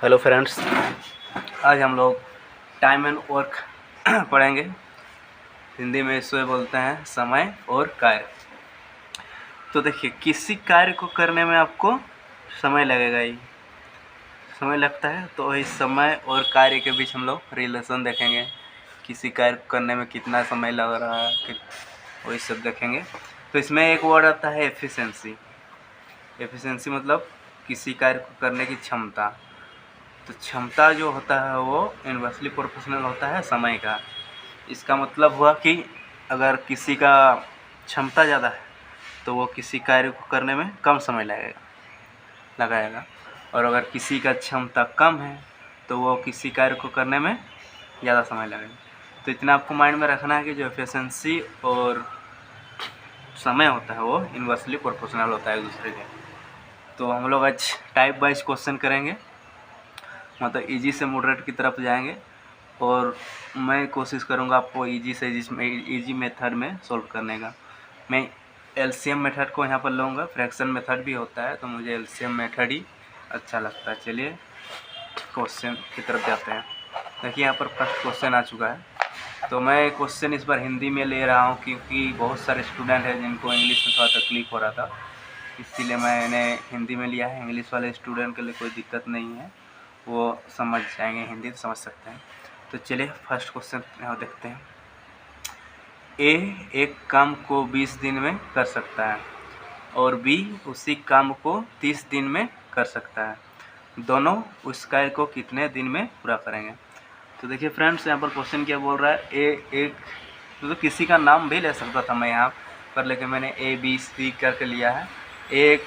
Hello friends, आज हम लोग टाइम एंड वर्क पढ़ेंगे। हिंदी में इसे बोलते हैं समय और कार्य। तो देखिए, किसी कार्य को करने में आपको समय लगेगा ही, समय लगता है। तो इस समय और कार्य के बीच हम लोग रिलेशन देखेंगे, किसी कार्य को करने में कितना समय लग रहा है, वही सब देखेंगे। तो इसमें एक वर्ड आता है एफिशिएंसी। एफिशिएंसी मतलब किसी कार्य को करने की क्षमता। तो क्षमता जो होता है वो इन्वर्सली प्रोपोर्शनल होता है समय का। इसका मतलब हुआ कि अगर किसी का क्षमता ज़्यादा है तो वो किसी कार्य को करने में कम समय लगाएगा, और अगर किसी का क्षमता कम है तो वो किसी कार्य को करने में ज़्यादा समय लगेगा। तो इतना आपको माइंड में रखना है कि जो एफिशिएंसी और समय होता है वो इन्वर्सली प्रोपोर्शनल होता है एक दूसरे के। तो हम लोग आज टाइप वाइज क्वेश्चन करेंगे, मतलब इजी से मॉडरेट की तरफ जाएंगे, और मैं कोशिश करूंगा आपको इजी से इजी मेथड में सॉल्व करने का। मैं एलसीएम मेथड को यहाँ पर लूँगा, फ्रैक्शन मेथड भी होता है तो मुझे एलसीएम मेथड ही अच्छा लगता है। चलिए क्वेश्चन की तरफ जाते हैं। देखिए यहाँ पर फर्स्ट क्वेश्चन आ चुका है। तो मैं क्वेश्चन इस बार हिंदी में ले रहा हूँ क्योंकि बहुत सारे स्टूडेंट हैं जिनको इंग्लिश में थोड़ा तकलीफ हो रहा था, इसीलिए मैंने हिंदी में लिया है। इंग्लिश वाले स्टूडेंट के लिए कोई दिक्कत नहीं है, वो समझ जाएंगे, हिंदी तो समझ सकते हैं। तो चलिए फर्स्ट क्वेश्चन यहाँ देखते हैं। ए एक काम को 20 दिन में कर सकता है और बी उसी काम को 30 दिन में कर सकता है। दोनों उस कार्य को कितने दिन में पूरा करेंगे? तो देखिए फ्रेंड्स, यहाँ पर क्वेश्चन क्या बोल रहा है। ए एक तो किसी का नाम भी ले सकता था मैं यहाँ पर, लेकिन मैंने ए बी सी करके लिया है। एक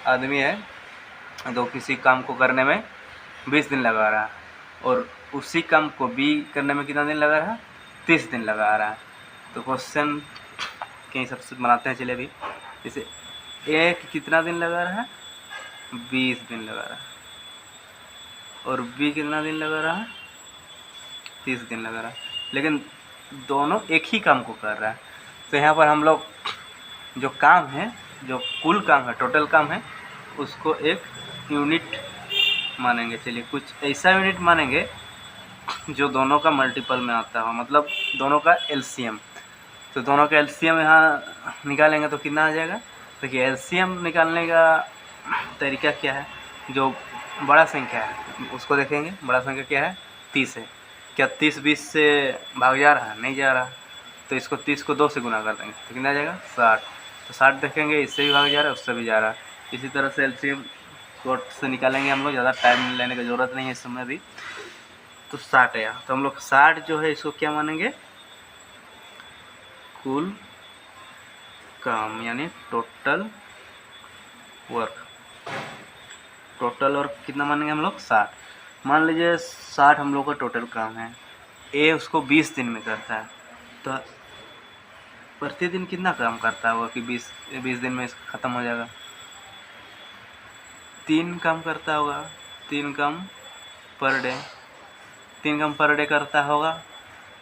आदमी है तो किसी काम को करने में 20 दिन लगा रहा है, और उसी काम को बी करने में कितना दिन लगा रहा है? 30 दिन लगा रहा है। तो क्वेश्चन के हिसाब से बनाते हैं। चलिए अभी जैसे ए कितना दिन लगा रहा है? 20 दिन लगा रहा है, और बी कितना दिन लगा रहा है? 30 दिन लगा रहा है, लेकिन दोनों एक ही काम को कर रहा है। तो यहाँ पर हम लोग जो काम है, जो कुल काम है, टोटल काम है, उसको एक यूनिट मानेंगे। चलिए कुछ ऐसा यूनिट मानेंगे जो दोनों का मल्टीपल में आता हो, मतलब दोनों का एलसीएम। तो दोनों का एलसीएम यहाँ निकालेंगे तो कितना आ जाएगा? देखिए एलसीएम निकालने का तरीका क्या है, जो बड़ा संख्या है उसको देखेंगे। बड़ा संख्या क्या है? 30 है। क्या 30 20 से भाग जा रहा है? नहीं जा रहा। तो इसको 30 को 2 से गुना कर देंगे तो कितना आ जाएगा? 60। तो 60 देखेंगे, इससे भी भाग जा रहा है, उससे भी जा रहा है। इसी तरह से एलसीएम शॉर्ट से निकालेंगे हम लोग, ज़्यादा टाइम लेने की ज़रूरत नहीं है इस समय भी। तो 60 है। तो हम लोग 60 जो है इसको क्या मानेंगे? कुल काम, यानी टोटल वर्क। टोटल वर्क कितना मानेंगे हम लोग? 60। मान लीजिए 60 हम लोग का टोटल काम है, ए उसको 20 दिन में करता है, तो प्रतिदिन कितना काम करता है वो कि 20 दिन में इसका ख़त्म हो जाएगा? 3 काम करता होगा, 3 काम पर डे। 3 काम पर डे करता होगा,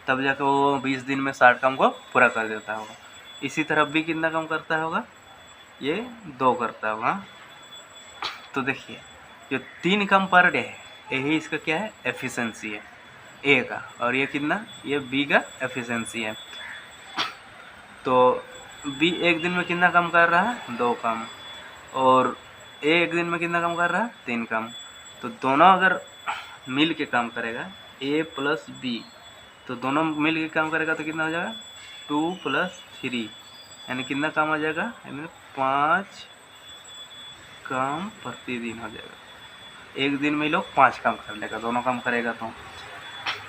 तब जाकर वो 20 दिन में 60 काम को पूरा कर देता होगा। इसी तरह भी कितना काम करता होगा? ये 2 करता होगा। तो देखिए जो 3 काम पर डे है, यही इसका क्या है? एफिशिएंसी है ए का। और ये कितना? ये बी का एफिशिएंसी है। तो बी एक दिन में कितना काम कर रहा है? 2 काम। और ए एक दिन में कितना काम कर रहा है? 3 काम। तो दोनों अगर मिल के काम करेगा, ए प्लस बी, तो दोनों मिल के काम करेगा तो कितना हो जाएगा? 2 + 3, यानी कितना काम आ जाएगा? यानी 5 काम प्रतिदिन हो जाएगा। एक दिन में लोग 5 काम कर लेगा, दोनों काम करेगा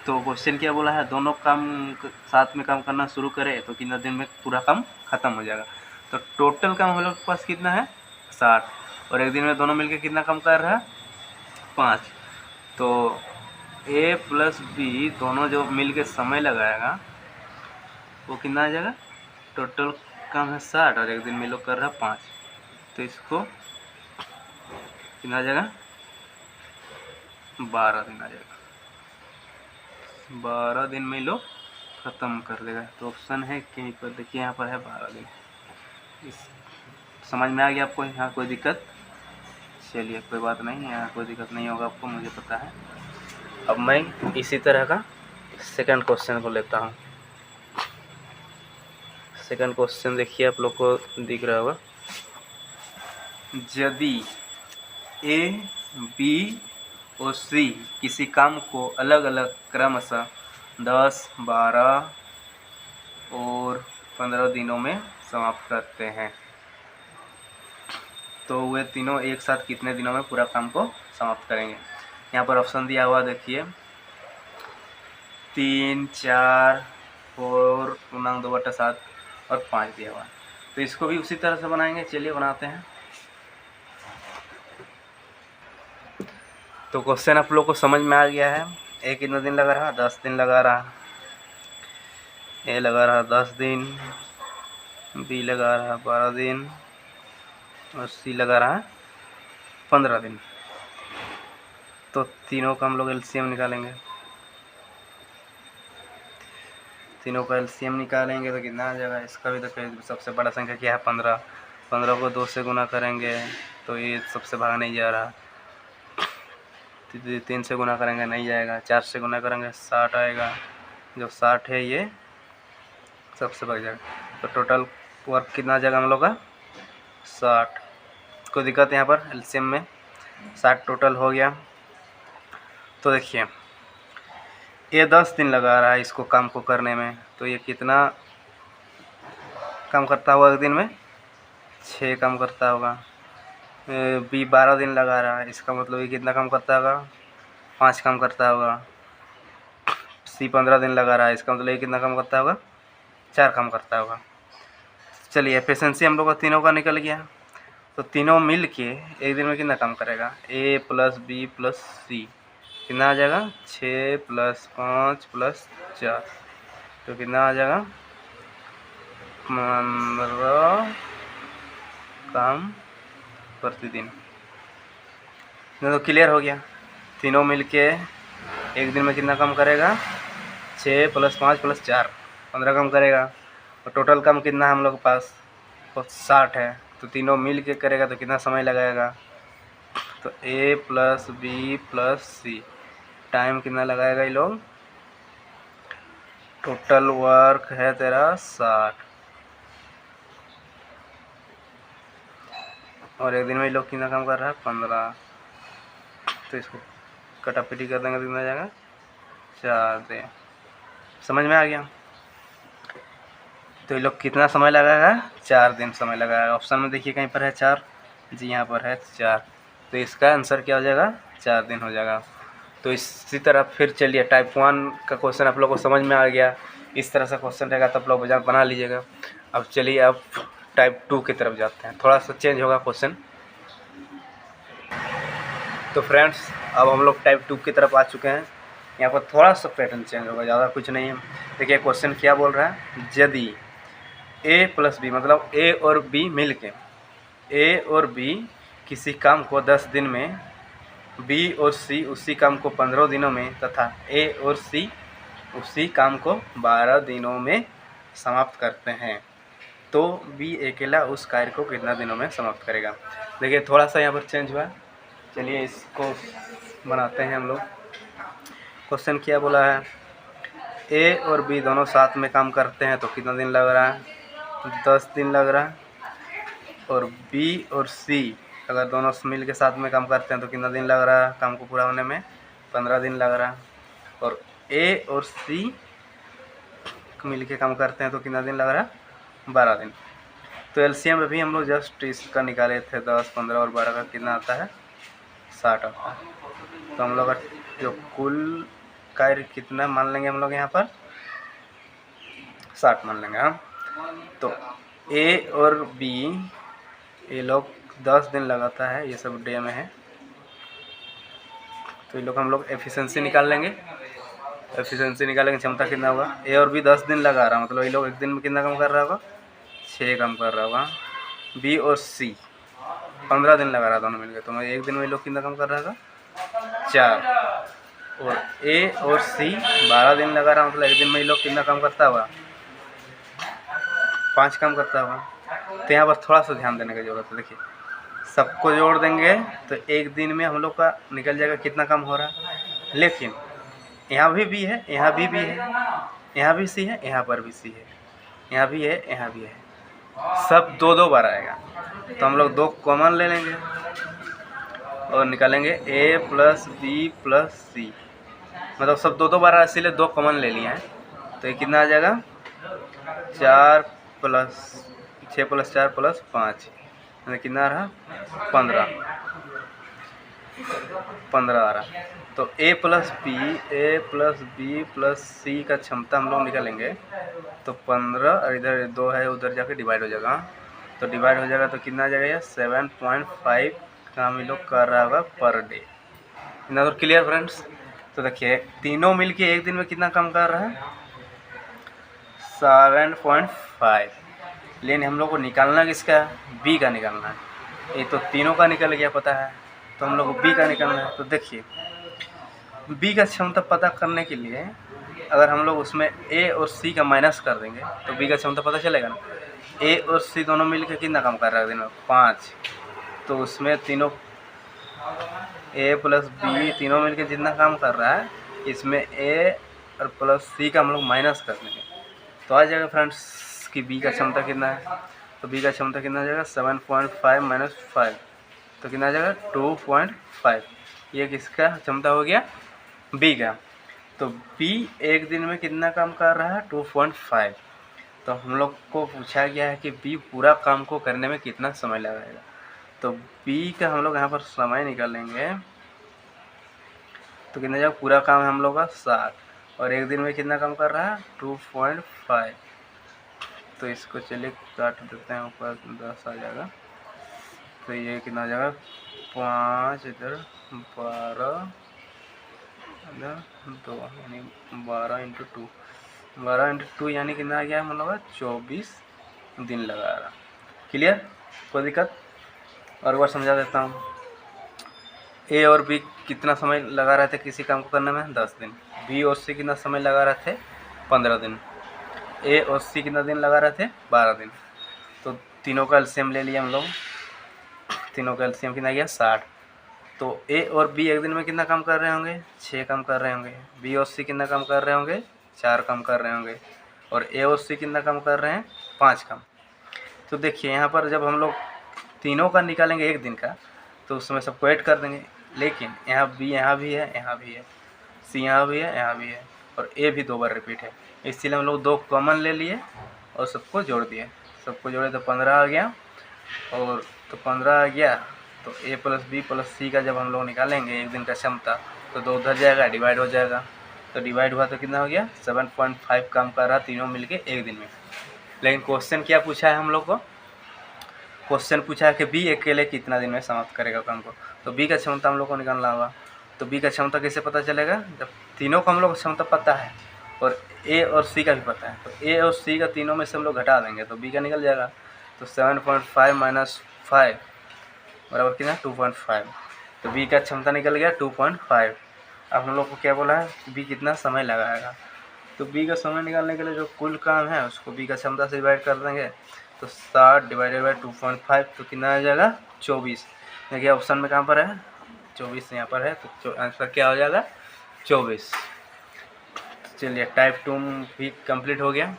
तो क्वेश्चन क्या बोला है? दोनों काम साथ में काम करना शुरू करे तो कितना दिन में पूरा काम खत्म हो जाएगा। तो टोटल काम हम लोग के पास कितना है? 60, और एक दिन में दोनों मिलके कितना काम कर रहा है? 5। तो ए प्लस बी दोनों जो मिल के समय लगाएगा वो कितना आ जाएगा? टोटल काम है 60 और एक दिन में लोग कर रहा है 5, तो इसको कितना आ जाएगा? 12 दिन आ जाएगा। 12 दिन में लोग ख़त्म कर देगा। तो ऑप्शन है कहीं पर, देखिए यहाँ पर है 12 दिन। इस समझ में आ गया आपको? यहाँ कोई दिक्कत? चलिए कोई बात नहीं, यहाँ कोई दिक्कत नहीं होगा आपको, मुझे पता है। अब मैं इसी तरह का सेकंड क्वेश्चन को लेता हूँ। सेकंड क्वेश्चन देखिए, आप लोग को दिख रहा होगा। यदि ए, बी और सी किसी काम को अलग अलग क्रमशः 10, 12 और 15 दिनों में समाप्त करते हैं, तो वे तीनों एक साथ कितने दिनों में पूरा काम को समाप्त करेंगे। यहाँ पर ऑप्शन दिया हुआ देखिए, 3, 4, 4, 2/7 और 5 दिया हुआ। तो इसको भी उसी तरह से बनाएंगे, चलिए बनाते हैं। तो क्वेश्चन आप लोग को समझ में आ गया है। ए कितना दिन लगा रहा? 10 दिन लगा रहा। ए लगा रहा 10 दिन, बी लगा रहा 12 दिन और सी लगा रहा 15 दिन। तो तीनों का हम लोग एलसीएम निकालेंगे। तीनों का एलसीएम निकालेंगे तो कितना आ जाएगा? इसका भी तो सबसे बड़ा संख्या क्या है? 15। 15 को 2 से गुना करेंगे तो ये सबसे भाग नहीं जा रहा। 3 से गुना करेंगे नहीं जाएगा। 4 से गुना करेंगे 60 आएगा। जो 60 है ये सबसे भाग जाएगा। तो टोटल वर्क कितना आ जाएगा हम लोग का? 60। कोई दिक्कत है यहाँ पर? एलसीएम में 60 टोटल हो गया। तो देखिए ये 10 दिन लगा रहा है इसको काम को करने में, तो ये कितना काम करता होगा एक दिन में? 6 काम करता होगा। बी 12 दिन लगा रहा है, इसका मतलब ये कितना काम करता होगा? 5 काम करता होगा। सी 15 दिन लगा रहा है, इसका मतलब ये कितना काम करता होगा? 4 काम करता होगा। चलिए एफिशिएंसी हम लोग का तीनों का निकल गया। तो तीनों मिल के एक दिन में कितना काम करेगा? ए प्लस बी प्लस सी कितना आ जाएगा? 6 + 5 + 4, तो कितना आ जाएगा? 15 काम प्रतिदिन। तो क्लियर हो गया। तीनों मिलके एक दिन में कितना काम करेगा? 6 + 5 + 4 15 काम करेगा। और टोटल काम कितना है हम लोग के पास? तो 60 है। तो तीनों मिल के करेगा तो कितना समय लगाएगा? तो ए प्लस बी प्लस सी टाइम कितना लगाएगा ये लोग? टोटल वर्क है तेरा 60 और एक दिन में ये लोग कितना काम कर रहा है? 15। तो इसको कटापीटी कर देंगे तो कितना जाएगा? 4 दिन। समझ में आ गया? तो ये लोग कितना समय लगाएगा? 4 दिन समय लगाएगा। ऑप्शन में देखिए कहीं पर है 4, जी यहाँ पर है 4, तो इसका आंसर क्या हो जाएगा? 4 दिन हो जाएगा। तो इसी तरह फिर चलिए टाइप 1 का क्वेश्चन आप लोग को समझ में आ गया। इस तरह से क्वेश्चन रहेगा तो आप लोग बना लीजिएगा। अब चलिए अब टाइप 2 की तरफ जाते हैं, थोड़ा सा चेंज होगा क्वेश्चन। तो फ्रेंड्स अब हम लोग टाइप 2 की तरफ आ चुके हैं। यहाँ पर थोड़ा सा पैटर्न चेंज होगा, ज़्यादा कुछ नहीं है। देखिए क्वेश्चन क्या बोल रहा है? यदि ए प्लस बी मतलब ए और बी मिल के, ए और बी किसी काम को 10 दिन में, बी और सी उसी काम को 15 दिनों में तथा ए और सी उसी काम को 12 दिनों में समाप्त करते हैं, तो बी अकेला उस कार्य को कितना दिनों में समाप्त करेगा। देखिए थोड़ा सा यहाँ पर चेंज हुआ। चलिए इसको बनाते हैं हम लोग। क्वेश्चन क्या बोला है? ए और बी दोनों साथ में काम करते हैं तो कितना दिन लग रहा है? 10 दिन लग रहा है। और बी और सी अगर दोनों मिल के साथ में काम करते हैं तो कितना दिन लग रहा है काम को पूरा होने में? 15 दिन लग रहा है। और ए और सी मिल के काम करते हैं तो कितना दिन लग रहा है? 12 दिन। तो एलसीएम में भी हम लोग जस्ट इसका निकाले थे, 10, 15 और 12 का कितना आता है? 60 आता है। तो हम लोग का जो कुल कार्य कितना मान लेंगे हम लोग यहाँ पर? 60 मान लेंगे हम। तो ए और बी ये लोग 10 दिन लगाता है, ये सब डे में है। तो ये लोग हम लोग एफिशिएंसी निकाल लेंगे। एफिशिएंसी निकालेंगे, क्षमता कितना होगा? ए और बी 10 दिन लगा रहा मतलब ये लोग एक दिन में कितना काम कर रहा होगा? 6 काम कर रहा होगा। बी और सी 15 दिन लगा रहा दोनों मिलकर, तो मैं एक दिन में ये लोग कितना काम कर रहा होगा? 4। और ए और सी 12 दिन लगा रहा मतलब एक दिन में ये लोग कितना काम करता होगा? 5 काम करता होगा। तो यहाँ पर थोड़ा सा ध्यान देने की जरूरत है। देखिए सबको जोड़ देंगे तो एक दिन में हम लोग का निकल जाएगा कितना काम हो रहा है। लेकिन यहाँ भी है, यहाँ भी है, यहाँ भी सी है, यहाँ पर भी सी है, यहाँ भी है, यहाँ भी है, सब दो दो बार आएगा। तो हम लोग दो कॉमन ले लेंगे और निकालेंगे a प्लस बी प्लस सी, मतलब सब दो दो बार आया इसीलिए दो कॉमन ले लिए हैं। तो ये कितना आ जाएगा 4 प्लस 6 प्लस 4 प्लस 5, कितना आ रहा 15 आ रहा। तो a प्लस बी प्लस सी का क्षमता हम लोग निकालेंगे तो 15, और इधर 2 है उधर जाके डिवाइड हो जाएगा। तो डिवाइड हो जाएगा तो कितना आ जाएगा 7.5 काम ये लोग कर रहा होगा पर डे। इतना तो क्लियर फ्रेंड्स। तो देखिए तीनों मिलके एक दिन में कितना काम कर रहा है 7.5, लेकिन हम लोग को निकालना किसका बी का निकालना है। ये तो तीनों का निकल गया पता है, तो हम लोग को बी का निकालना है। तो देखिए बी का क्षमता पता करने के लिए अगर हम लोग उसमें ए और सी का माइनस कर देंगे तो बी का क्षमता पता चलेगा ना। ए और सी दोनों मिलकर कितना काम कर रहा है दिन में 5, तो उसमें तीनों ए प्लस बी तीनों मिलकर जितना काम कर रहा है इसमें ए और प्लस सी का हम लोग माइनस कर देंगे तो आ जाएगा फ्रेंड्स कि बी का क्षमता कितना है। तो बी का क्षमता कितना आ जाएगा 7.5 माइनस 5, तो कितना आ जाएगा 2.5। ये किसका क्षमता हो गया बी का। तो बी एक दिन में कितना काम कर रहा है 2.5। तो हम लोग को पूछा गया है कि बी पूरा काम को करने में कितना समय लगाएगा। तो बी का हम लोग यहाँ पर समय निकालेंगे तो कितना जाएगा पूरा काम हम लोग का 7 और एक दिन में कितना काम कर रहा है 2.5। तो इसको चलिए काट देते हैं, ऊपर 10 आ जाएगा। तो ये कितना आ जाएगा 5 इधर 12 इधर 2 यानी 12 × 2 यानी कितना आ गया हम लोग का 24 दिन लगा रहा। क्लियर, कोई दिक्कत। और बार समझा देता हूँ। ए और बी कितना समय लगा रहे थे किसी काम को करने में 10 दिन। बी और सी कितना समय लगा रहे थे 15 दिन। ए और सी कितना दिन लगा रहे थे 12 दिन। तो तीनों का एलसीएम ले लिया हम लोग, तीनों का एलसीएम कितना गया 60। तो ए और बी एक दिन में कितना काम कर रहे होंगे 6 काम कर रहे होंगे। बी और सी कितना काम कर रहे होंगे 4 काम कर रहे होंगे। और ए और सी कितना काम कर रहे हैं 5 काम। तो देखिए यहाँ पर जब हम लोग तीनों का निकालेंगे एक दिन का तो उसमें सबको ऐड कर देंगे। लेकिन यहाँ बी यहाँ भी है, यहाँ भी है, सी यहाँ भी है, यहाँ भी है, और ए भी 2 बार रिपीट है। इसलिए हम लोग 2 कॉमन ले लिए और सबको जोड़ दिए। सबको जोड़े तो 15 आ गया। और तो 15 आ गया तो ए प्लस बी प्लस सी का जब हम लोग निकालेंगे एक दिन का क्षमता तो 2 उधर जाएगा, डिवाइड हो जाएगा। तो डिवाइड हुआ तो कितना हो गया 7.5 काम कर रहा तीनों मिलके एक दिन में। लेकिन क्वेश्चन क्या पूछा है हम लोग को, क्वेश्चन पूछा है कि बी अकेले कितना दिन में समाप्त करेगा काम को। तो बी का क्षमता हम लोग को निकालना होगा। तो बी का क्षमता कैसे पता चलेगा, जब तीनों का हम लोग को क्षमता पता है और ए और सी का भी पता है। तो ए और सी का तीनों में से हम लोग घटा देंगे तो बी का निकल जाएगा। तो 7.5 माइनस 5 बराबर कितना 2.5। तो बी का क्षमता निकल गया 2.5। अब हम लोग को क्या बोला है बी कितना समय लगाएगा। तो बी का समय निकालने के लिए जो कुल काम है उसको बी का क्षमता से डिवाइड कर देंगे। तो 60 डिवाइडेड बाई 2.5 तो कितना आ जाएगा 24। देखिए ऑप्शन में कहाँ पर है 24 यहाँ पर है, तो आंसर क्या हो जाएगा 24। चलिए टाइप 2 भी कंप्लीट हो गया।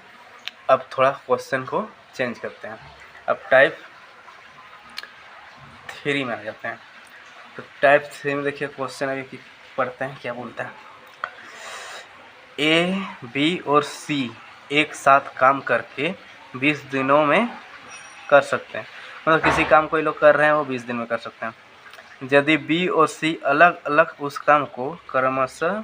अब थोड़ा क्वेश्चन को चेंज करते हैं। अब टाइप 3 में आ जाते हैं। तो टाइप 3 में देखिए क्वेश्चन अभी पढ़ते हैं क्या बोलता है। ए बी और सी एक साथ काम करके 20 दिनों में कर सकते हैं। मतलब किसी काम को ये लोग कर रहे हैं वो 20 दिन में कर सकते हैं। यदि बी और सी अलग अलग उस काम को क्रमशः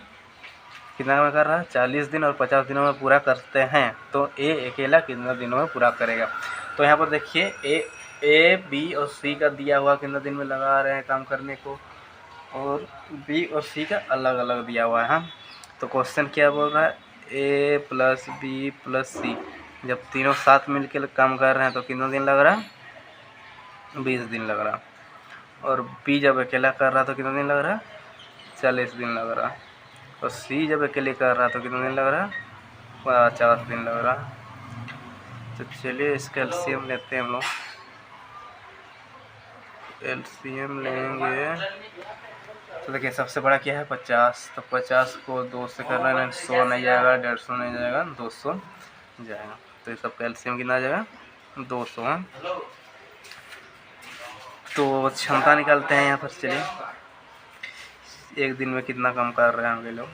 कितना में कर रहा है 40 दिन और 50 दिनों में पूरा करते हैं तो ए अकेला कितना दिनों में पूरा करेगा। तो यहाँ पर देखिए ए बी और सी का दिया हुआ कितना दिन में लगा रहे हैं काम करने को, और बी और सी का अलग अलग दिया हुआ है। तो क्वेश्चन क्या बोल रहा है ए प्लस बी प्लस सी जब तीनों साथ मिलकर काम कर रहे हैं तो कितना दिन लग रहा है 20 दिन लग रहा। और बी जब अकेला कर रहा तो कितना दिन लग रहा 40 दिन लग रहा। और सी जब अकेले कर रहा तो कितना दिन लग रहा 50 दिन लग रहा। तो चलिए इसका एलसीएम लेते हैं हम लोग। एलसीएम लेंगे तो देखिए सबसे बड़ा क्या है 50, तो 50 को 2 से कर रहे हैं 100 नहीं जाएगा, 150 नहीं जाएगा, 200 जाएगा। तो ये सबका एलसीएम कितना आ जाएगा 200 है। तो क्षमता निकालते हैं यहाँ पर। चलिए एक दिन में कितना काम कर रहे होंगे लोग।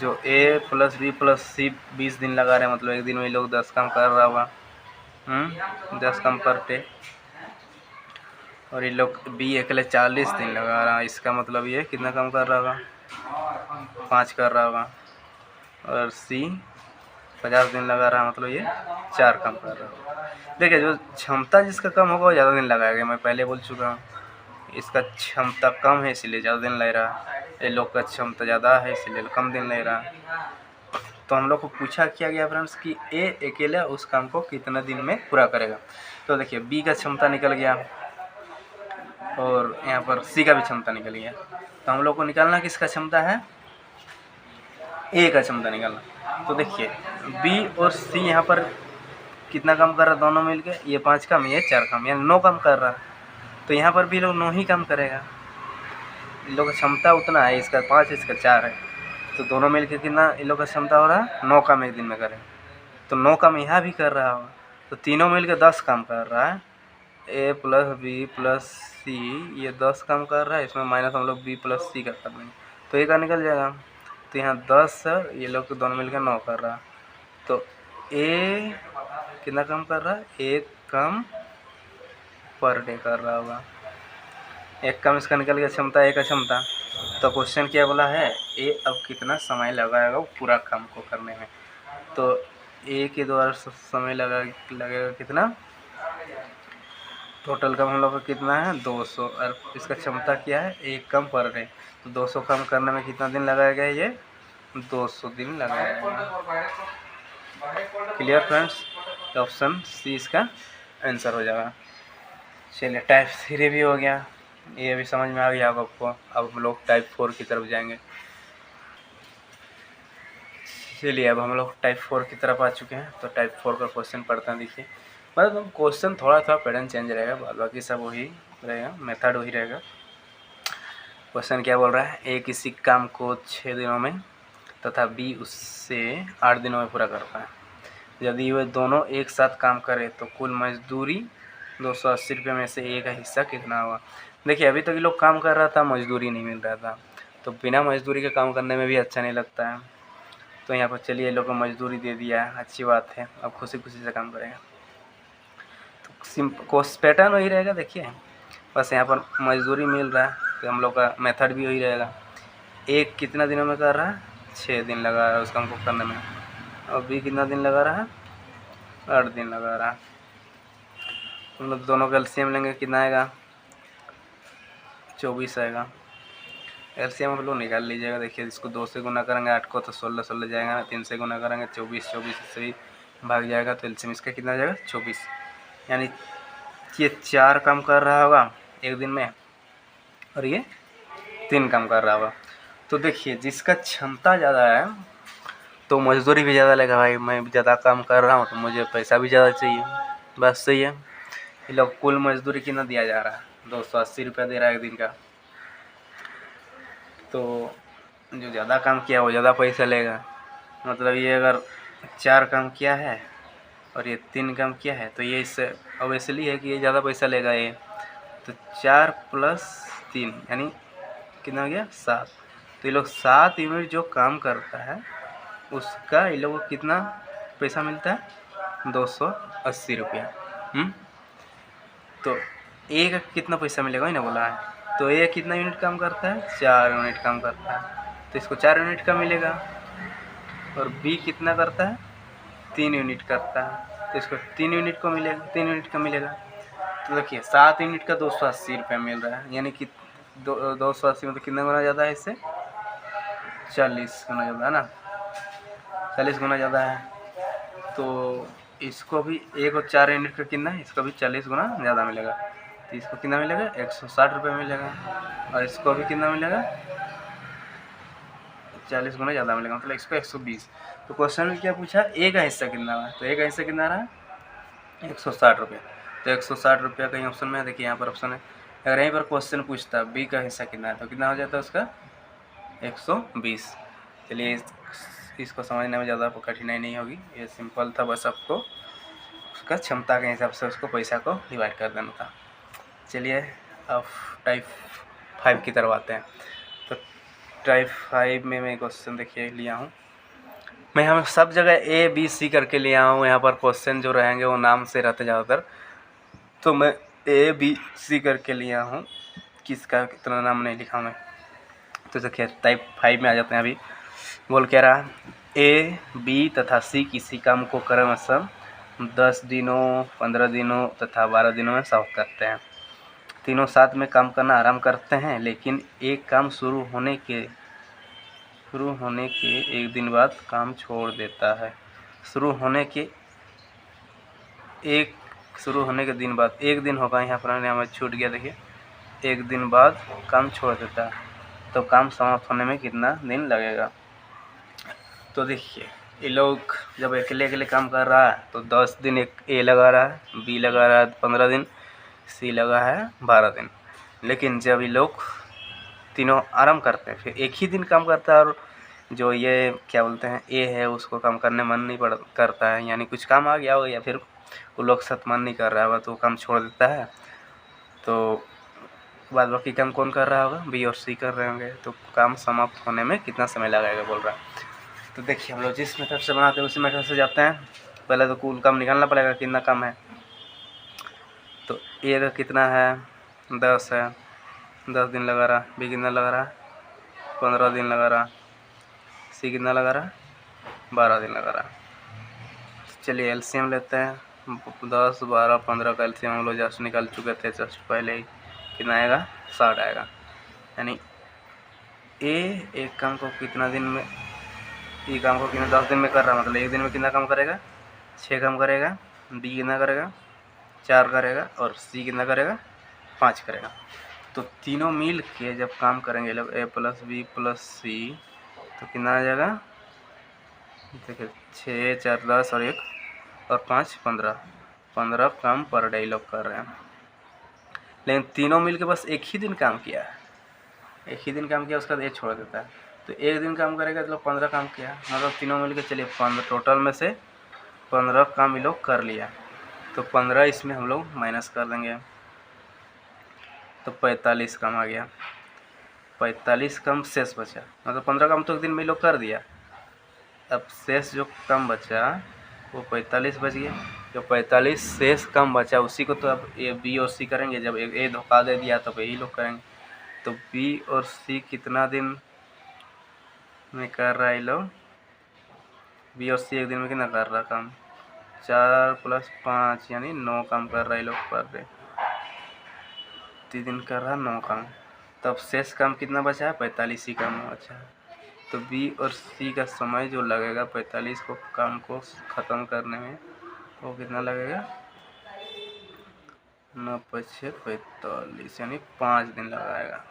जो ए प्लस बी प्लस सी 20 दिन लगा रहे हैं, मतलब एक दिन में लोग 10 काम कर रहा होगा, 10 काम पर डे। और ये लोग बी अकेले 40 दिन लगा रहा है, इसका मतलब ये कितना काम कर रहा होगा 5 कर रहा होगा। और सी 50 दिन लगा रहा है, मतलब ये 4 काम कर रहा होगा। देखिए जो क्षमता जिसका कम होगा वो ज़्यादा दिन लगाएगा, मैं पहले बोल चुका हूँ। इसका क्षमता कम है इसलिए ज़्यादा दिन ले रहा है, ये लोग का क्षमता ज़्यादा है इसलिए कम दिन ले रहा है। तो हम लोग को पूछा किया गया फ्रेंड्स कि ए अकेला उस काम को कितने दिन में पूरा करेगा। तो देखिए बी का क्षमता निकल गया और यहाँ पर सी का भी क्षमता निकल गया। तो हम लोग को निकालना किसका क्षमता है, ए का क्षमता निकालना। तो देखिए बी और सी यहाँ पर कितना काम कर रहा है दोनों मिलके, ये 5 काम ये 4 काम, यानी 9 काम कर रहा है। तो यहाँ पर भी लोग 9 ही काम करेगा, लोग का क्षमता उतना है, इसका 5 इसका 4 है। तो दोनों मिलके कितना इन लोग का क्षमता हो रहा है 9 काम एक दिन में करें। तो 9 काम यहाँ भी कर रहा होगा, तो तीनों मिलके 10 काम कर रहा है। ए प्लस बी प्लस सी ये 10 काम कर रहा है, इसमें माइनस हम लोग बी प्लस सी का कर देंगे तो ये का निकल जाएगा। तो यहाँ 10 है, ये लोग दोनों मिलकर 9 कर रहा है। तो ए कितना काम कर रहा है, 1 काम पर डे कर रहा होगा। 1 काम इसका निकल गया क्षमता, ए का क्षमता। तो क्वेश्चन क्या बोला है, ए अब कितना समय लगाएगा वो पूरा काम को करने में। तो ए के द्वारा समय लगेगा कितना, टोटल काम हम लोग का कितना है 200, और इसका क्षमता क्या है 1 काम पर डे। तो 200 काम करने में कितना दिन लगाएगा, ये 200 दिन लगाएगा। क्लियर फ्रेंड्स, तो ऑप्शन सी इसका आंसर हो जाएगा। चलिए टाइप 3 भी हो गया, ये भी समझ में आ गया आपको। अब हम लोग टाइप 4 की तरफ जाएंगे। चलिए अब हम लोग टाइप 4 की तरफ आ चुके हैं। तो टाइप 4 का क्वेश्चन पढ़ते हैं। देखिए मतलब क्वेश्चन थोड़ा पैटर्न चेंज रहेगा, बाकी सब वही रहेगा, मेथड वही रहेगा। क्वेश्चन क्या बोल रहा है, ए किसी काम को 6 दिनों में तथा बी उससे 8 दिनों में पूरा करता है। यदि वे दोनों एक साथ काम करें तो कुल मजदूरी 280 रुपये में से ए का हिस्सा कितना हुआ। देखिए अभी तक ये लोग काम कर रहा था, मजदूरी नहीं मिल रहा था, तो बिना मजदूरी के काम करने में भी अच्छा नहीं लगता है। तो यहाँ पर चलिए लोग को मजदूरी दे दिया है, अच्छी बात है, अब खुशी खुशी से काम करेगा। तो सिंपल पैटर्न वही रहेगा, देखिए बस यहाँ पर मजदूरी मिल रहा है, तो हम लोग का मेथड भी वही रहेगा। एक कितना दिनों में कर रहा है, 6 दिन लगा रहा है उस काम को करने में, और बी कितना दिन लगा रहा है, 8 दिन लगा रहा है। हम लोग दोनों का एलसीएम लेंगे, कितना आएगा 24 आएगा। एलसीएम आप लोग निकाल लीजिएगा। देखिए इसको 2 से गुना करेंगे 8 को तो 16 जाएगा ना, 3 से गुना करेंगे 24 से भी भाग जाएगा, तो एलसीएम इसका कितना जाएगा 24। यानी ये 4 काम कर रहा होगा एक दिन में और ये 3 काम कर रहा होगा। तो देखिए जिसका क्षमता ज़्यादा है तो मजदूरी भी ज़्यादा लेगा। भाई मैं ज़्यादा काम कर रहा हूँ तो मुझे पैसा भी ज़्यादा चाहिए, बस सही है। ये लोग कुल मजदूरी कितना दिया जा रहा है, 280 रुपया दे रहा है एक दिन का। तो जो ज़्यादा काम किया वो ज़्यादा पैसा लेगा। मतलब ये अगर 4 काम किया है और ये 3 काम किया है तो ये इससे ऑब्वियसली है कि ये ज़्यादा पैसा लेगा ये। तो 4 प्लस 3 यानी कितना हो गया 7। तो ये लोग 7 यूनिट जो काम करता है उसका ये लोगों को कितना पैसा मिलता है 280 रुपया। तो ए का कितना पैसा मिलेगा ना बोला है। तो ए कितना यूनिट काम करता है, 4 यूनिट काम करता है, तो इसको 4 यूनिट का मिलेगा। और बी कितना करता है, 3 यूनिट करता है, तो इसको 3 यूनिट को मिलेगा, 3 यूनिट का मिलेगा। तो देखिए 7 यूनिट का 280 रुपया मिल रहा है, यानी कि 280 मतलब कितना गुना ज़्यादा है इससे, 40 गुना ज़्यादा है ना, 40 गुना ज़्यादा है। तो इसको भी 1 और 4 यूनिट का कितना है, इसको भी 40 गुना ज़्यादा मिलेगा। तो इसको कितना मिलेगा 160 रुपये मिलेगा, और इसको भी कितना मिलेगा 40 गुना ज़्यादा मिलेगा, मतलब इसको 120। तो क्वेश्चन में क्या पूछा, ए का हिस्सा कितना है, तो ए का हिस्सा कितना रहा 160 रुपये। तो 160 रुपया कहीं ऑप्शन में है, देखिए यहाँ पर ऑप्शन है। अगर यहीं पर क्वेश्चन पूछता बी का हिस्सा कितना है तो कितना हो जाता है उसका 120। चलिए इसको समझने में ज़्यादा कठिनाई नहीं होगी, ये सिंपल था, बस आपको उसका क्षमता के हिसाब से उसको पैसा को डिवाइड कर देना था। चलिए अब टाइप 5 की तरफ आते हैं। तो टाइप 5 में मैं क्वेश्चन देखिए लिया हूँ, मैं यहाँ सब जगह ए बी सी करके लिया हूँ। यहाँ पर क्वेश्चन जो रहेंगे वो नाम से रहते ज़्यादातर, तो मैं ए बी सी करके लिया हूँ, किसका कितना नाम नहीं लिखा मैं। तो देखिए टाइप 5 में आ जाते हैं। अभी बोल क्या रहा, ए बी तथा सी किसी काम को क्रमशः 10 दिनों 15 दिनों तथा 12 दिनों में समाप्त करते हैं। तीनों साथ में काम करना आराम करते हैं, लेकिन एक काम शुरू होने के एक दिन बाद काम छोड़ देता है। शुरू होने के दिन बाद, एक दिन होगा यहाँ पर, हमें छूट गया, देखिए एक दिन बाद काम छोड़ देता है, तो काम समाप्त होने में कितना दिन लगेगा। तो देखिए ये लोग जब अकेले अकेले काम कर रहा है तो 10 दिन एक ए लगा रहा है, बी लगा रहा है 15 दिन, सी लगा है 12 दिन। लेकिन जब ये लोग तीनों आराम करते हैं फिर एक ही दिन काम करता है, और जो ये क्या बोलते हैं ए है उसको काम करने मन नहीं करता है, यानी कुछ काम आ गया हो या फिर वो लोग साथ मन नहीं कर रहा होगा तो वो काम छोड़ देता है। तो बाद बाकी काम कौन कर रहा होगा, बी और सी कर रहे होंगे। तो काम समाप्त होने में कितना समय लगेगा बोल रहा है। तो देखिए हम लोग जिस मेथड से बनाते हैं उसी मेथड से जाते हैं। पहले तो कुल काम निकालना पड़ेगा कितना काम है। तो ए का कितना है 10 है, 10 दिन लगा रहा, बी कितना लगा रहा 15 दिन लगा रहा, सी कितना लगा रहा 12 दिन लगा रहा। चलिए एलसीएम लेते हैं, 10 12 15 का एलसीएम हम लोग जस्ट निकाल चुके थे जस्ट पहले ही, कितना आएगा 60 आएगा। यानी ए एक काम को कितना दिन में, ये काम को कितना 10 दिन में कर रहा, मतलब एक दिन में कितना काम करेगा 6 काम करेगा, बी कितना करेगा 4 करेगा, और सी कितना करेगा 5 करेगा। तो तीनों मिल के जब काम करेंगे लोग ए प्लस बी प्लस सी तो कितना आ जाएगा, देखिए 6 4 10 और 1 और 5 15 काम पर डे लोग कर रहे हैं। लेकिन तीनों मिल के बस एक ही दिन काम किया है, एक ही दिन काम किया, उसका ये छोड़ देता है। तो एक दिन काम करेगा तो 15 काम किया, मतलब तीनों मिल के चलिए 15 टोटल में से 15 काम ये लोग कर लिया। तो 15 इसमें हम लोग माइनस कर देंगे तो 45 काम आ गया। 45 काम शेष बचा, मतलब 15 काम तो एक दिन में लोग कर दिया, अब शेष जो काम बचा वो 45 बच गया। जो 45 शेष काम बचा उसी को तो अब ए बी और सी करेंगे। जब ए धोखा दे दिया तो यही लोग करेंगे। तो बी और सी कितना दिन में कर रहा है लोग, बी और सी एक दिन में कितना कर रहा काम 4 + 5 यानी 9 काम कर रहा है लोग पर डे, 3 दिन कर रहा 9 काम। तब शेष काम कितना बचा है 45 ही काम बचा है। तो बी और सी का समय जो लगेगा 45 को काम को ख़त्म करने में वो कितना लगेगा 9 × 5 = 45 यानी 5 दिन लगाएगा।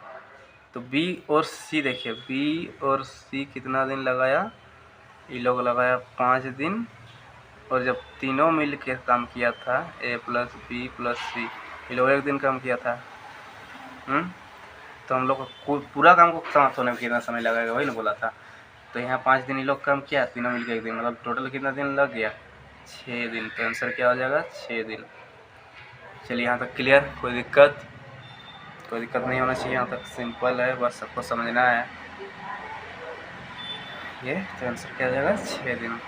तो बी और सी देखिए, बी और सी कितना दिन लगाया, ये लोग लगाया 5 दिन। और जब तीनों मिल के काम किया था ए प्लस बी प्लस सी, ये लोग एक दिन काम किया था। तो हम लोग को पूरा काम को समाप्त होने में कितना समय लगेगा वही ना बोला था। तो यहाँ 5 दिन ये लोग काम किया, तीनों मिल के एक दिन, मतलब टोटल कितना दिन लग गया 6 दिन। तो आंसर क्या हो जाएगा 6 दिन। चलिए यहाँ तक क्लियर, कोई दिक्कत नहीं होना चाहिए, यहाँ तक सिंपल है, बस सबको समझना है ये। तो आंसर क्या हो जाएगा 6 दिन।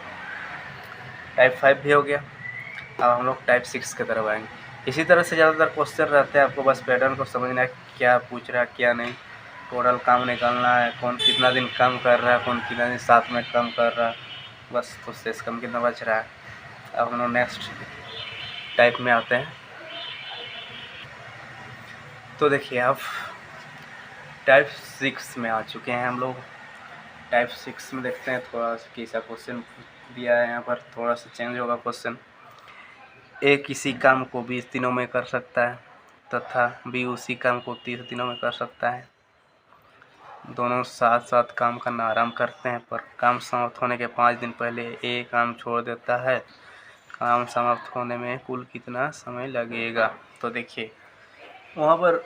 टाइप 5 भी हो गया। अब हम लोग टाइप 6 की तरफ आएंगे। इसी तरह से ज़्यादातर क्वेश्चन रहते हैं, आपको बस पैटर्न को समझना है क्या पूछ रहा है क्या नहीं। टोटल काम निकालना है, कौन कितना दिन काम कर रहा है, कौन कितना दिन साथ में काम कर रहा है, बस तो शेष कम कितना बच रहा है। अब हम लोग नेक्स्ट टाइप में आते हैं। तो देखिए अब टाइप 6 में आ चुके हैं हम लोग। टाइप 6 में देखते हैं थोड़ा सा कैसा क्वेश्चन दिया है। यहाँ पर थोड़ा सा चेंज होगा क्वेश्चन। ए किसी काम को 20 दिनों में कर सकता है तथा बी उसी काम को 30 दिनों में कर सकता है। दोनों साथ साथ काम करना आराम करते हैं, पर काम समाप्त होने के 5 दिन पहले ए काम छोड़ देता है। काम समाप्त होने में कुल कितना समय लगेगा। तो देखिए वहाँ पर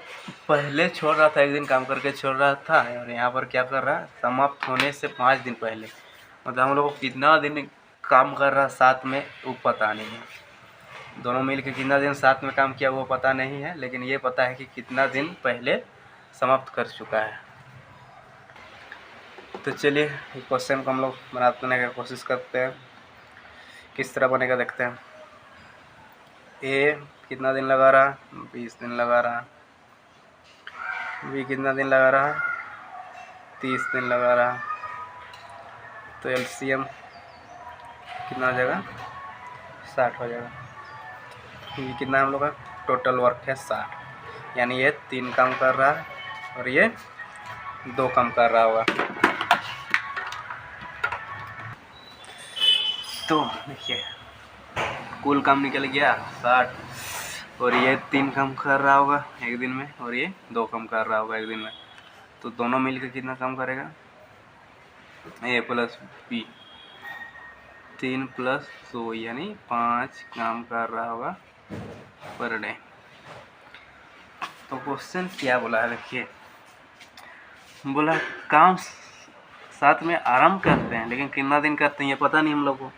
पहले छोड़ रहा था, एक दिन काम करके छोड़ रहा था, और यहाँ पर क्या कर रहा है, समाप्त होने से 5 दिन पहले। मतलब हम लोग को कितना दिन काम कर रहा साथ में वो पता नहीं है, दोनों मिल के कितना दिन साथ में काम किया वो पता नहीं है, लेकिन ये पता है कि कितना दिन पहले समाप्त कर चुका है। तो चलिए क्वेश्चन को हम लोग बनाने का कोशिश करते हैं, किस तरह बनेगा देखते हैं। ए कितना दिन लगा रहा, 20 दिन लगा रहा। बी कितना दिन लगा रहा, 30 दिन लगा रहा। तो एलसीएम कितना हो जाएगा, 60 हो जाएगा। ये कितना हम लोग का टोटल वर्क है 60, यानी ये 3 काम कर रहा है और ये 2 काम कर रहा होगा। तो देखिए कुल काम निकल गया 60, और ये 3 काम कर रहा होगा एक दिन में, और ये 2 काम कर रहा होगा एक दिन में। तो दोनों मिलकर कितना काम करेगा, ए प्लस बी, 3 + 2 यानी 5 काम कर रहा होगा पर डे। तो क्वेश्चन क्या बोला है देखिए, बोला काम साथ में आरंभ करते हैं, लेकिन कितना दिन करते हैं ये पता नहीं हम लोग को,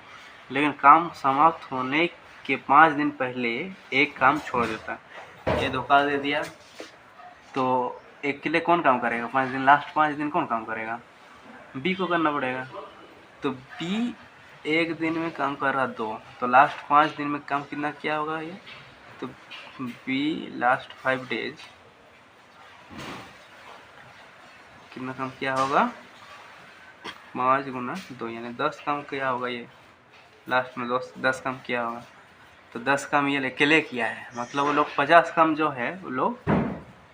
लेकिन काम समाप्त होने के 5 दिन पहले एक काम छोड़ देता है। ये धोखा दे दिया, तो एक के लिए कौन काम करेगा 5 दिन, लास्ट 5 दिन कौन काम करेगा, बी को करना पड़ेगा। तो बी एक दिन में काम कर रहा 2, तो लास्ट 5 दिन में काम कितना किया होगा ये, तो बी लास्ट 5 डेज कितना काम किया होगा, 5 × 2 यानी 10 काम किया होगा। ये लास्ट में 10 काम किया होगा। तो 10 काम ये अकेले किया है, मतलब वो लोग 50 काम जो है वो लोग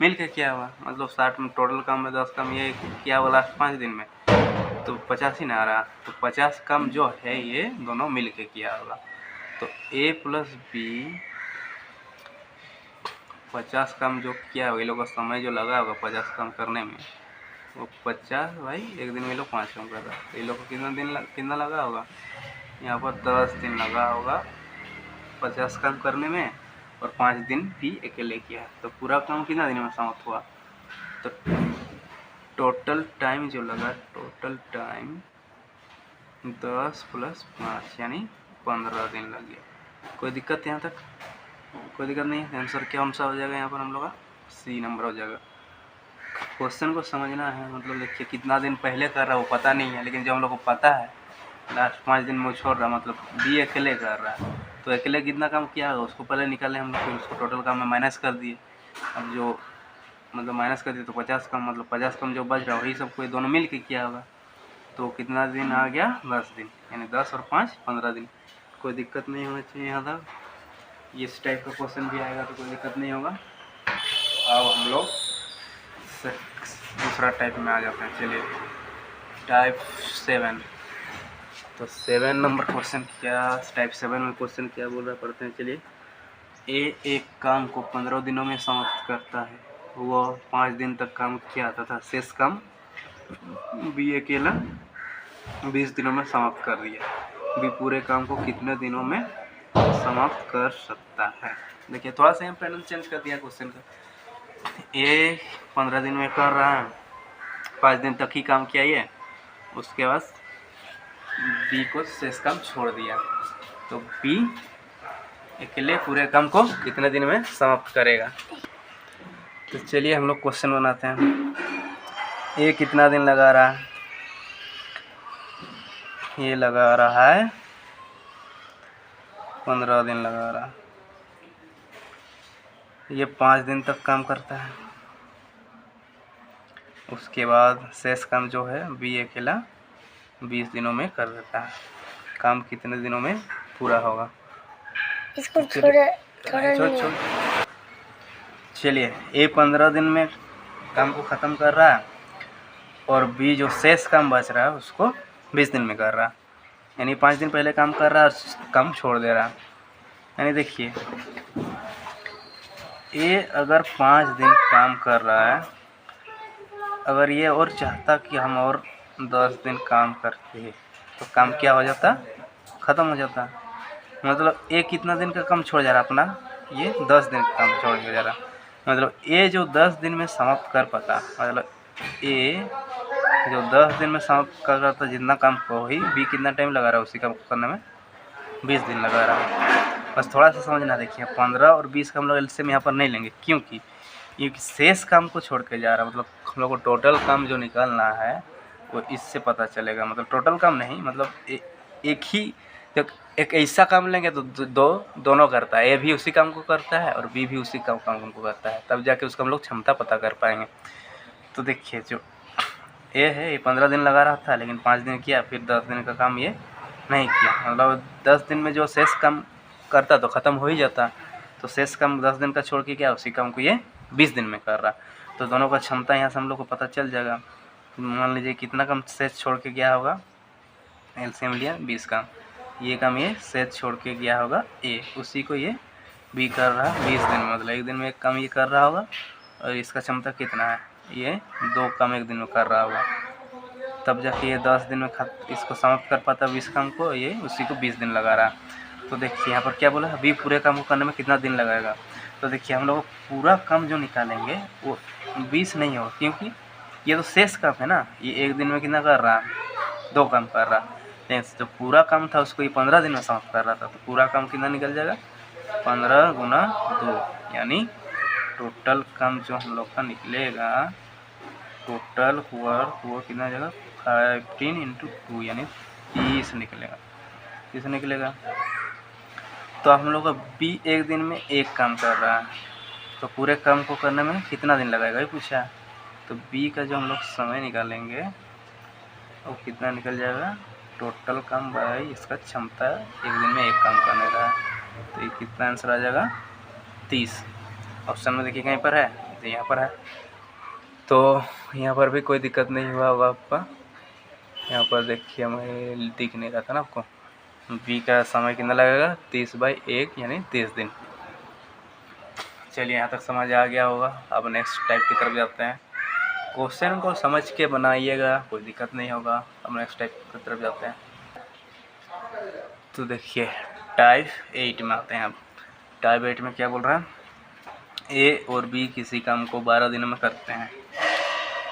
मिल के किया हुआ, मतलब 60 में टोटल काम में 10 काम ये किया हुआ लास्ट 5 दिन में, तो 50 ही ना आ रहा। तो 50 काम जो है ये दोनों मिल के किया होगा। तो ए प्लस बी 50 काम जो किया होगा, ये लोग का समय जो लगा होगा 50 काम करने में, वो 50 भाई एक दिन में लोग 5 काम कर रहा है, तो ये लोग को कितना लगा होगा, यहाँ पर 10 दिन लगा होगा 50 काम करने में, और 5 दिन भी अकेले किया। तो पूरा काम कितना दिन में समाप्त हुआ, तो टोटल टाइम जो लगा, टोटल टाइम 10 + 5 यानी 15 दिन लग गया। कोई दिक्कत यहाँ तक, कोई दिक्कत नहीं है। आंसर कौन सा हो जाएगा यहाँ पर हम लोग का, सी नंबर हो जाएगा। क्वेश्चन को समझना है, मतलब देखिए कितना दिन पहले कर रहा है वो पता नहीं है, लेकिन जो हम लोग को पता है लास्ट 5 दिन में छोड़ रहा, मतलब बी अकेले कर रहा है, तो अकेले कितना काम किया होगा उसको पहले निकाले हम लोग, फिर उसको टोटल काम में माइनस कर दिए। अब जो मतलब माइनस कर दिए तो 50 काम, मतलब 50 काम जो बच रहा है वही सब कोई दोनों मिल के किया होगा। तो कितना दिन आ गया, 10 दिन, यानी 10 और 5 15 दिन। कोई दिक्कत नहीं होना चाहिए यहाँ तक। इस टाइप का क्वेश्चन भी आएगा तो कोई दिक्कत नहीं होगा। अब हम लोग दूसरा टाइप में आ जाते हैं। चलिए टाइप 7। तो 7 नंबर क्वेश्चन क्या, टाइप 7 में क्वेश्चन क्या बोल रहा पढ़ते हैं। चलिए ए एक काम को 15 दिनों में समाप्त करता है, वो 5 दिन तक काम किया तथा शेष काम बी अकेला 20 दिनों में समाप्त कर दिया। बी पूरे काम को कितने दिनों में समाप्त कर सकता है। देखिए थोड़ा सा हम पैटर्न चेंज कर दिया क्वेश्चन का। ए 15 दिन में कर रहा है, 5 दिन तक ही काम किया ये, उसके बाद बी को शेष काम छोड़ दिया, तो बी अकेले पूरे काम को कितने दिन में समाप्त करेगा। तो चलिए हम लोग क्वेश्चन बनाते हैं। ए कितना दिन लगा रहा है, ये लगा रहा है 15 दिन लगा रहा है, ये 5 दिन तक काम करता है, उसके बाद शेष काम जो है बी अकेला 20 दिनों में कर देता है। काम कितने दिनों में पूरा होगा, इसको थोड़ा चलिए ए 15 दिन में काम को ख़त्म कर रहा है, और बी जो शेष काम बच रहा है उसको 20 दिन में कर रहा है, यानी 5 दिन पहले काम कर रहा है और काम छोड़ दे रहा है। यानी देखिए ए अगर 5 दिन काम कर रहा है, अगर ये और चाहता कि हम और 10 दिन काम करते तो काम क्या हो जाता, ख़त्म हो जाता। मतलब ए कितना दिन का काम छोड़ जा रहा अपना, ये 10 दिन का काम छोड़ के जा रहा। मतलब ए जो 10 दिन में समाप्त कर पाता, मतलब ए जो 10 दिन में समाप्त कर रहा था जितना काम को ही, बी कितना टाइम लगा रहा है उसी काम को करने में, 20 दिन लगा रहा है। बस थोड़ा सा समझना, देखिए 15 और 20 का हम लोग एलसीएम यहाँ पर नहीं लेंगे, क्योंकि शेष काम को छोड़ के जा रहा है। मतलब हम लोग को टोटल काम जो निकालना है वो इससे पता चलेगा। मतलब टोटल काम नहीं, मतलब एक ही एक ऐसा काम लेंगे तो दोनों करता है, ए भी उसी काम को करता है और बी भी उसी काम को करता है, तब जाके उसका हम लोग क्षमता पता कर पाएंगे। तो देखिए जो ए है ये 15 दिन लगा रहा था, लेकिन 5 दिन किया, फिर 10 दिन का काम ये नहीं किया। मतलब 10 दिन में जो शेष काम करता तो ख़त्म हो ही जाता, तो शेष काम 10 दिन का छोड़ के क्या उसी काम को ये 20 दिन में कर रहा। तो दोनों का क्षमता यहाँ से हम लोग को पता चल जाएगा। मान लीजिए कितना काम शेष छोड़ के गया होगा, एलसीएम लिया 20 काम, ये काम ये शेष छोड़ के गया होगा ए, उसी को ये बी कर रहा 20 दिन में। मतलब एक दिन में एक काम ये कर रहा होगा, और इसका क्षमता कितना है, ये 2 काम एक दिन में कर रहा होगा, तब जाके ये 10 दिन में इसको समाप्त कर पाता 20 काम को, ये उसी को 20 दिन लगा रहा। तो देखिए यहाँ पर क्या बोला, बी पूरे काम को करने में कितना दिन लगाएगा। तो देखिए हम लोग पूरा काम जो निकालेंगे वो 20 नहीं होगा, क्योंकि ये तो शेष काम है ना, ये एक दिन में कितना कर रहा, 2 काम कर रहा। लेकिन जो पूरा काम था उसको ये 15 दिन में समाप्त कर रहा था, तो पूरा काम कितना निकल जाएगा, 15 गुना 2, यानी टोटल काम जो हम लोग का निकलेगा, टोटल हुआ कितना जगह 15 × 2 यानी 30 निकलेगा। 30 निकलेगा। तो हम लोग का बी एक दिन में एक काम कर रहा है, तो पूरे काम को करने में कितना दिन लगाएगा ये पूछा। तो बी का जो हम लोग समय निकालेंगे वो कितना निकल जाएगा, टोटल काम बाई इसका क्षमता एक दिन में एक काम करने का है, तो ये कितना आंसर आ जाएगा 30। ऑप्शन में देखिए कहीं पर है, तो यहाँ पर है। तो यहाँ पर भी कोई दिक्कत नहीं हुआ होगा आपका। यहाँ पर देखिए हमें दिख नहीं रहा था ना आपको, बी का समय कितना लगेगा 30/1 यानी 30 दिन। चलिए यहाँ तक समझ आ गया होगा। अब नेक्स्ट टाइप की तरफ जाते हैं। क्वेश्चन को समझ के बनाइएगा, कोई दिक्कत नहीं होगा। अब नेक्स्ट टाइप की तरफ जाते हैं। तो देखिए टाइप 8 में आते हैं। अब टाइप 8 में क्या बोल रहा है, ए और बी किसी काम को 12 दिन में करते हैं।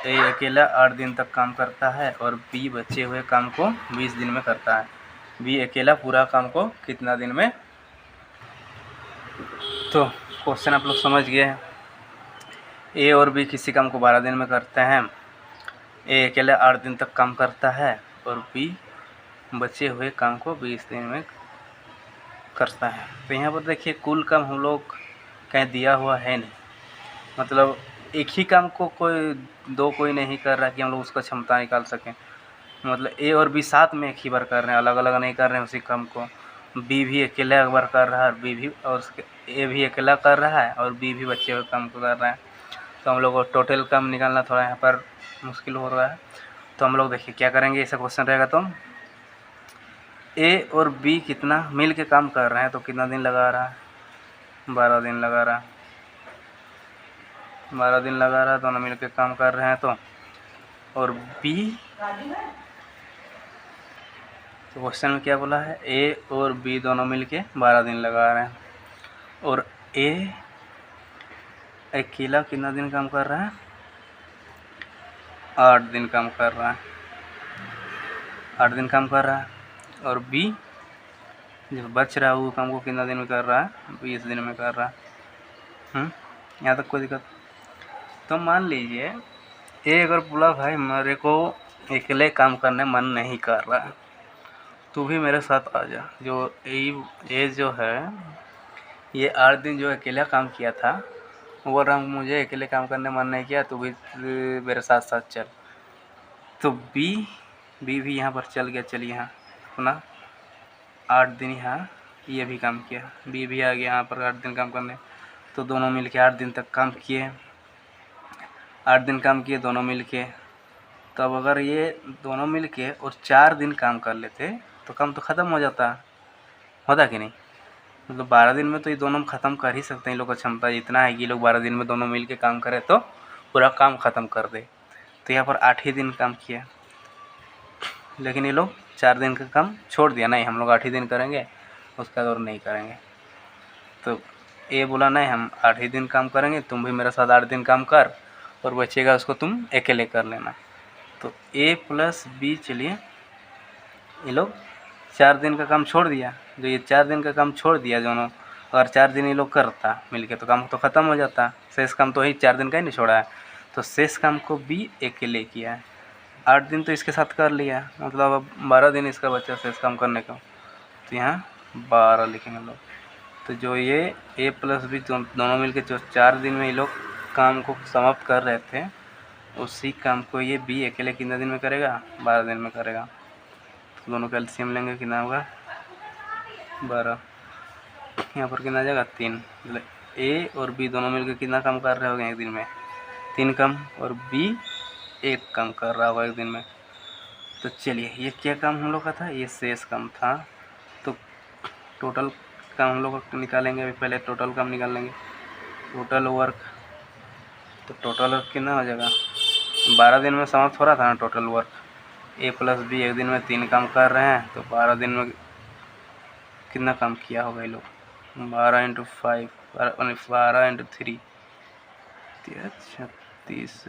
ए अकेला 8 दिन तक काम करता है और बी बचे हुए काम को 20 दिन में करता है। बी अकेला पूरा काम को कितना दिन में। तो क्वेश्चन आप लोग समझ गए हैं। ए और बी किसी काम को 12 दिन में करते हैं। ए अकेला 8 दिन तक काम करता है और बी बचे हुए काम को 20 दिन में करता है। तो यहाँ पर देखिए कुल काम हम लोग कहीं दिया हुआ है नहीं, मतलब एक ही काम को कोई नहीं कर रहा कि हम लोग उसका क्षमता निकाल सकें। मतलब ए और बी साथ में एक ही बार कर रहे हैं, अलग अलग नहीं कर रहे हैं उसी काम को। बी भी अकेला एक बार कर रहा है और बी भी, और ए भी अकेला कर रहा है और बी भी बचे हुए काम को कर रहा है। तो हम लोग को टोटल काम निकालना थोड़ा यहाँ पर मुश्किल हो रहा है। तो हम लोग देखिए क्या करेंगे, ऐसा क्वेश्चन रहेगा तो ए और बी कितना मिल के काम कर रहे हैं, तो कितना दिन लगा रहा है, 12 दिन लगा रहा है। 12 दिन लगा रहा है, दोनों मिल के काम कर रहे हैं। तो और बी, तो क्वेश्चन में क्या बोला है, ए और बी दोनों मिलके 12 दिन लगा रहे हैं और ए अकेला कितना दिन काम कर रहा है, 8 दिन काम कर रहा है। 8 दिन काम कर रहा है और बी जो बच रहा है वो काम को कितना दिन में कर रहा है, 20 दिन में कर रहा है। यहाँ तक कोई दिक्कत। तो मान लीजिए ए अगर बोला भाई मेरे को अकेले काम करने मन नहीं कर रहा है, तू भी मेरे साथ आ जा। जो ए जो है ये 8 दिन जो अकेला काम किया था, वो बोल रहा हूँ मुझे अकेले काम करने मन नहीं किया, तू भी मेरे साथ साथ चल। तो बी भी यहाँ पर चल गया। चलिए यहाँ अपना 8 दिन यहाँ ये भी काम किया, बी भी आ गया यहाँ पर 8 दिन काम करने। तो दोनों मिलके 8 दिन तक काम किए, 8 दिन काम किए दोनों मिलके। तब अगर ये दोनों मिलके और 4 दिन काम कर लेते तो काम तो ख़त्म हो जाता, होता कि नहीं। मतलब 12 दिन में तो ये दोनों ख़त्म कर ही सकते हैं। इन लोग का क्षमता इतना है कि ये लोग 12 दिन में दोनों मिलके काम करें तो पूरा काम ख़त्म कर दे। तो यहाँ पर 8 ही दिन काम किया, लेकिन ये लोग 4 दिन का काम छोड़ दिया, नहीं हम लोग 8 ही दिन करेंगे उसका और नहीं करेंगे। तो ए बोला नहीं हम 8 ही दिन काम करेंगे, तुम भी मेरे साथ 8 दिन काम कर और बचेगा उसको तुम अकेले कर लेना। तो ए प्लस बी, चलिए ये लोग 4 दिन का काम छोड़ दिया। जो ये 4 दिन का काम छोड़ दिया दोनों, अगर 4 दिन ये लोग करता मिलके तो काम तो ख़त्म हो जाता। शेष काम तो वही 4 दिन का ही नहीं छोड़ा है। तो शेष काम को बी अकेले किया है। 8 दिन तो इसके साथ कर लिया, मतलब अब 12 दिन इसका बचा शेष काम करने का। तो यहाँ 12 लिखेंगे लोग। तो जो ये ए प्लस बी दोनों मिलके जो 4 दिन में ये लोग काम को समाप्त कर रहे थे, उसी काम को ये बी अकेले कितने दिन में करेगा? 12 दिन में करेगा। तो दोनों का एलसीएम लेंगे, कितना होगा? 12। यहाँ पर कितना आ जाएगा? 3। मतलब ए और बी दोनों मिलकर कितना काम कर रहे होंगे एक दिन में? 3 काम, और बी 1 काम कर रहा होगा एक दिन में। तो चलिए, ये क्या काम हम लोग का था? ये शेष काम था। तो टोटल काम हम लोग निकालेंगे। अभी पहले टोटल काम निकाल लेंगे, टोटल वर्क। तो टोटल वर्क कितना हो जाएगा? 12 दिन में समाप्त हो रहा था ना टोटल वर्क। ए प्लस बी एक दिन में 3 काम कर रहे हैं, तो 12 दिन में कितना काम किया होगा ये लोग? 12 × 5, 12 × 3, 36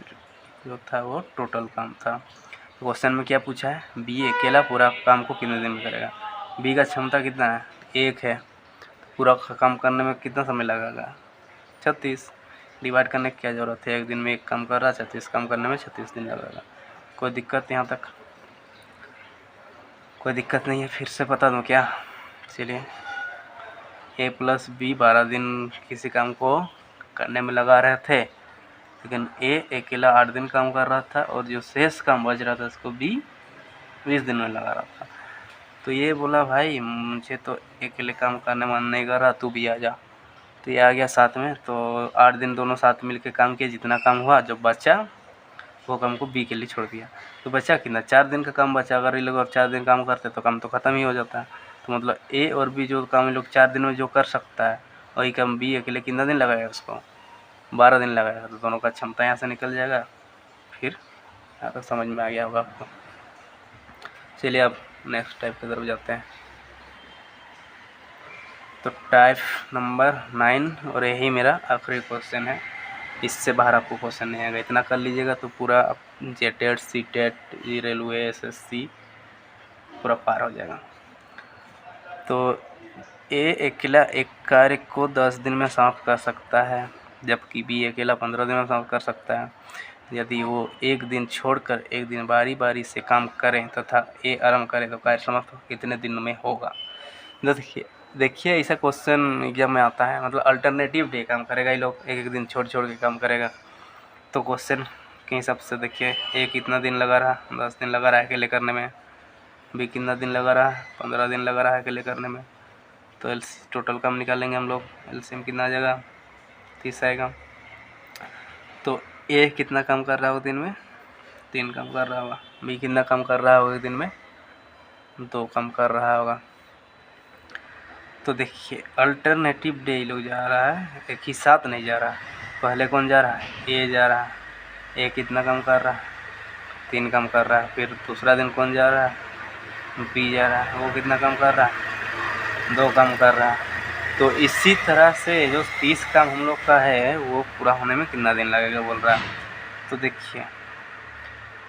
जो था वो टोटल काम था। तो क्वेश्चन में क्या पूछा है? बी अकेला पूरा काम को कितने दिन में करेगा? बी का क्षमता कितना है? 1 है। पूरा काम करने में कितना समय लगेगा? 36। डिवाइड करने की क्या ज़रूरत है? एक दिन में 1 काम कर रहा है, 36 काम करने में 36 दिन लगेगा। कोई दिक्कत यहाँ तक? कोई दिक्कत नहीं है? फिर से बता दूँ क्या? चलिए, ए प्लस बी 12 दिन किसी काम को करने में लगा रहे थे, लेकिन ए अकेला 8 दिन काम कर रहा था, और जो शेष काम बच रहा था उसको बी 20 दिन में लगा रहा था। तो ये बोला भाई मुझे तो अकेले काम करने मन नहीं कर रहा, तू भी आ जा। तो ये आ गया साथ में। तो 8 दिन दोनों साथ मिलके काम किए। जितना काम हुआ, जो बचा वो काम को बी के लिए छोड़ दिया। तो बचा कितना? 4 दिन का काम बचा। अगर ये लोग और 4 दिन काम करते तो काम तो ख़त्म ही हो जाता है। तो मतलब ए और बी जो काम ये लोग 4 दिन में जो कर सकता है, वही काम बी अकेले कितना दिन लगाएगा? उसको 12 दिन लगाएगा। तो दोनों का क्षमता यहाँ से निकल जाएगा। फिर यहाँ तक समझ में आ गया होगा आपको। चलिए अब नेक्स्ट टाइप की तरफ जाते हैं। तो टाइप नंबर 9, और यही मेरा आखिरी क्वेश्चन है। इससे बाहर आपको क्वेश्चन नहीं आएगा। इतना कर लीजिएगा तो पूरा जेटेड, सी टेट, रेलवे, एसएससी पूरा पार हो जाएगा। तो ए अकेला एक कार्य को 10 दिन में समाप्त कर सकता है, जबकि बी अकेला 15 दिन में समाप्त कर सकता है। यदि वो एक दिन छोड़कर एक दिन बारी बारी से काम करें तथा ए आराम करें तो कार्य समाप्त कितने दिन में होगा? देखिए ऐसा क्वेश्चन एग्जाम में आता है। मतलब अल्टरनेटिव डे काम करेगा ये लोग, एक एक दिन छोड़ छोड़ के काम करेगा। तो क्वेश्चन के हिसाब से देखिए, ए कितना दिन लगा रहा? 10 दिन लगा रहा है अकेले करने में। बी कितना दिन लगा रहा है? 15 दिन लगा रहा है अकेले करने में। तो टोटल काम निकालेंगे हम लोग। एलसीएम कितना आ जाएगा? 30 आएगा। तो ए कितना काम कर रहा होगा दिन में? 3 काम कर रहा होगा। बी कितना काम कर रहा होगा दिन में? 2 काम कर रहा होगा। तो देखिए अल्टरनेटिव डे लोग जा रहा है, एक ही साथ नहीं जा रहा। पहले कौन जा रहा है? ए जा रहा है। ए कितना काम कर रहा है? 3 काम कर रहा है। फिर दूसरा दिन कौन जा रहा है? बी जा रहा है। वो कितना काम कर रहा है? 2 काम कर रहा है। तो इसी तरह से जो 30 काम हम लोग का है वो पूरा होने में कितना दिन लगेगा बोल रहा है। तो देखिए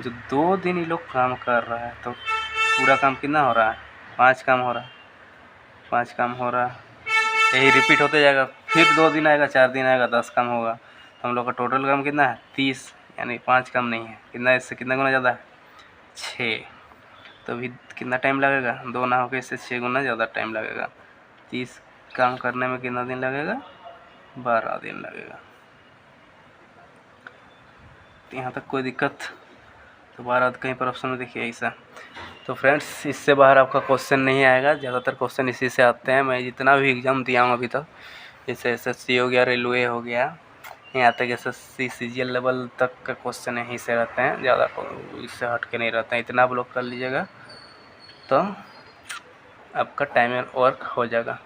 जो 2 दिन ये लोग काम कर रहा है, तो पूरा काम कितना हो रहा है? 5 काम हो रहा है। 5 काम हो रहा है, यही रिपीट होते जाएगा। फिर 2 दिन आएगा, 4 दिन आएगा, 10 काम होगा। तो हम लोग का टोटल काम कितना है? 30, यानी 5 काम नहीं है। कितना, इससे कितना गुना ज़्यादा है? 6। तो अभी कितना टाइम लगेगा? 2 ना होकर इससे 6 गुना ज़्यादा टाइम लगेगा। 30 काम करने में कितना दिन लगेगा? 12 दिन लगेगा। तो यहाँ तक कोई दिक्कत? तो 12 कहीं पर ऑप्शन में देखिए ऐसा। तो फ्रेंड्स इससे बाहर आपका क्वेश्चन नहीं आएगा। ज़्यादातर क्वेश्चन इसी से आते हैं। मैं जितना भी एग्ज़ाम दिया हूँ अभी तक, जैसे एसएससी हो गया, रेलवे हो गया, यहाँ तक एसएससी सीजीएल लेवल तक का क्वेश्चन यहीं से रहते हैं। ज़्यादा इससे हट के नहीं रहते हैं। इतना आप लोग कर लीजिएगा तो आपका टाइम एंड वर्क हो जाएगा।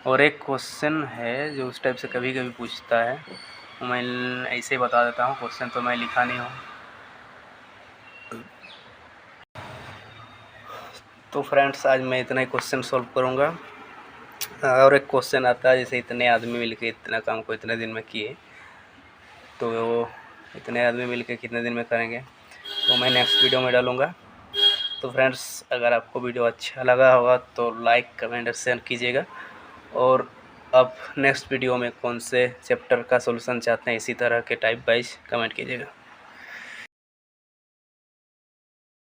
और एक क्वेश्चन है जो उस टाइप से कभी कभी पूछता है, मैं ऐसे ही बता देता हूँ। क्वेश्चन तो मैं लिखा नहीं हूँ। तो फ्रेंड्स आज मैं इतना ही क्वेश्चन सॉल्व करूँगा। और एक क्वेश्चन आता है जैसे इतने आदमी मिलके इतना काम को इतने दिन में किए, तो वो इतने आदमी मिलके कितने दिन में करेंगे, वो मैं नेक्स्ट वीडियो में डालूँगा। तो फ्रेंड्स, अगर आपको वीडियो अच्छा लगा होगा तो लाइक कमेंट और शेयर कीजिएगा, और अब नेक्स्ट वीडियो में कौन से चैप्टर का सॉल्यूशन चाहते हैं इसी तरह के टाइप वाइज कमेंट कीजिएगा।